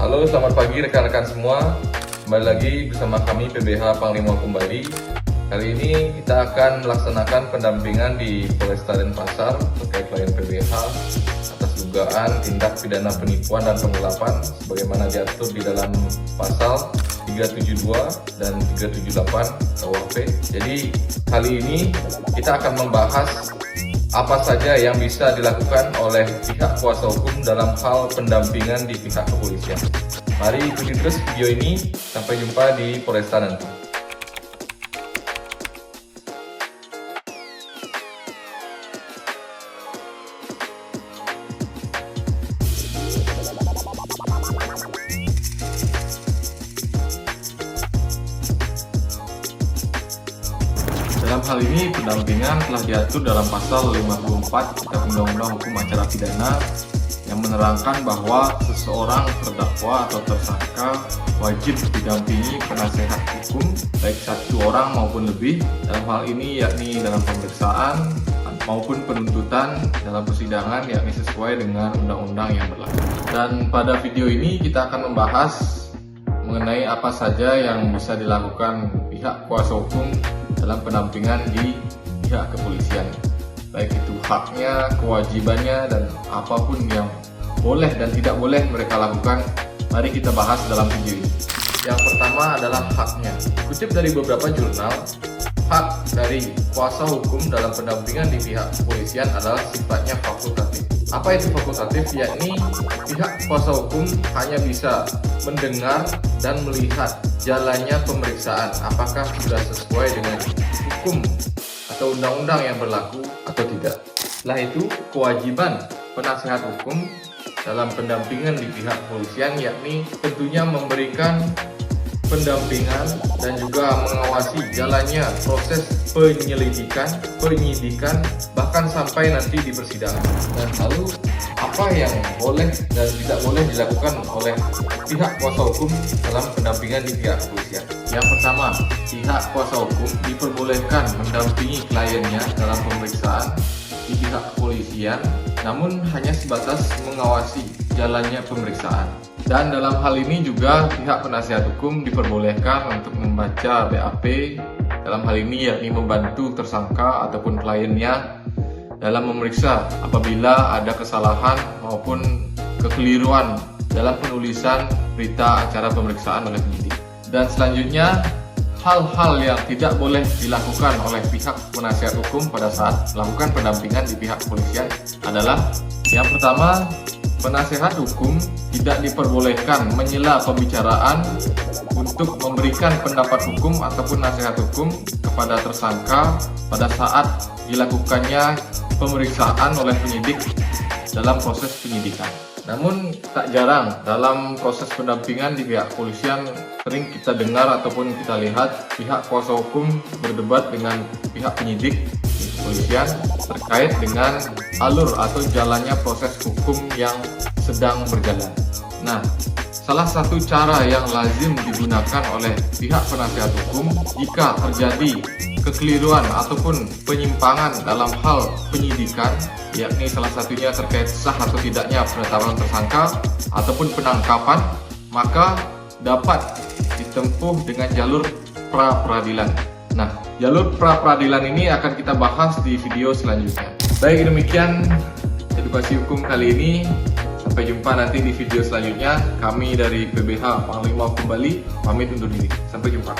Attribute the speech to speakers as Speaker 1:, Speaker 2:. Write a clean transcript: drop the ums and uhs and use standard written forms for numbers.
Speaker 1: Halo, selamat pagi rekan-rekan semua. Kembali lagi bersama kami PBH Panglima Hukum Bali. Kali ini kita akan melaksanakan pendampingan di Polresta Denpasar terkait klien PBH atas dugaan tindak pidana penipuan dan penggelapan sebagaimana diatur di dalam pasal 372 dan 378 KUHP. Jadi kali ini kita akan membahas apa saja yang bisa dilakukan oleh pihak kuasa hukum dalam hal pendampingan di pihak kepolisian. Mari ikuti terus video ini. Sampai jumpa di Polresta nanti. Dalam hal ini, pendampingan telah diatur dalam pasal 54 Kitab Undang-Undang Hukum Acara Pidana yang menerangkan bahwa seseorang terdakwa atau tersangka wajib didampingi penasehat hukum baik satu orang maupun lebih, dalam hal ini yakni dalam pemeriksaan maupun penuntutan dalam persidangan, yakni sesuai dengan undang-undang yang berlaku. Dan pada video ini kita akan membahas mengenai apa saja yang bisa dilakukan pihak kuasa hukum dalam pendampingan di pihak kepolisian, baik itu haknya, kewajibannya, dan apapun yang boleh dan tidak boleh mereka lakukan. Mari kita bahas dalam video ini. Yang pertama adalah haknya. Kutip dari beberapa jurnal, hak dari kuasa hukum dalam pendampingan di pihak kepolisian adalah sifatnya fakultatif. Apa itu fakultatif? Yakni pihak kuasa hukum hanya bisa mendengar dan melihat jalannya pemeriksaan apakah sudah sesuai dengan hukum atau undang-undang yang berlaku atau tidak. Setelah itu, kewajiban penasehat hukum dalam pendampingan di pihak kepolisian yakni tentunya memberikan pendampingan dan juga mengawasi jalannya proses penyelidikan, penyidikan, bahkan sampai nanti di persidangan. Dan lalu apa yang boleh dan tidak boleh dilakukan oleh pihak kuasa hukum dalam pendampingan di pihak kepolisian? Yang pertama, pihak kuasa hukum diperbolehkan mendampingi kliennya dalam pemeriksaan di pihak kepolisian, namun hanya sebatas mengawasi jalannya pemeriksaan. Dan dalam hal ini juga pihak penasihat hukum diperbolehkan untuk membaca BAP, dalam hal ini yakni membantu tersangka ataupun kliennya dalam memeriksa apabila ada kesalahan maupun kekeliruan dalam penulisan berita acara pemeriksaan oleh penyidik. Dan selanjutnya, hal-hal yang tidak boleh dilakukan oleh pihak penasihat hukum pada saat melakukan pendampingan di pihak kepolisian adalah yang pertama, penasehat hukum tidak diperbolehkan menyela pembicaraan untuk memberikan pendapat hukum ataupun nasihat hukum kepada tersangka pada saat dilakukannya pemeriksaan oleh penyidik dalam proses penyidikan. Namun tak jarang dalam proses pendampingan di pihak kepolisian sering kita dengar ataupun kita lihat pihak kuasa hukum berdebat dengan pihak penyidik di kepolisian terkait dengan alur atau jalannya proses hukum yang sedang berjalan. Nah, salah satu cara yang lazim digunakan oleh pihak penasihat hukum jika terjadi kekeliruan ataupun penyimpangan dalam hal penyidikan, yakni salah satunya terkait sah atau tidaknya penetapan tersangka ataupun penangkapan, maka dapat ditempuh dengan jalur pra-peradilan. Nah, jalur pra-peradilan ini akan kita bahas di video selanjutnya. Baik, demikian edukasi hukum kali ini. Sampai jumpa nanti di video selanjutnya. Kami dari PBH Panglima Hukum Bali pamit undur diri. Sampai jumpa.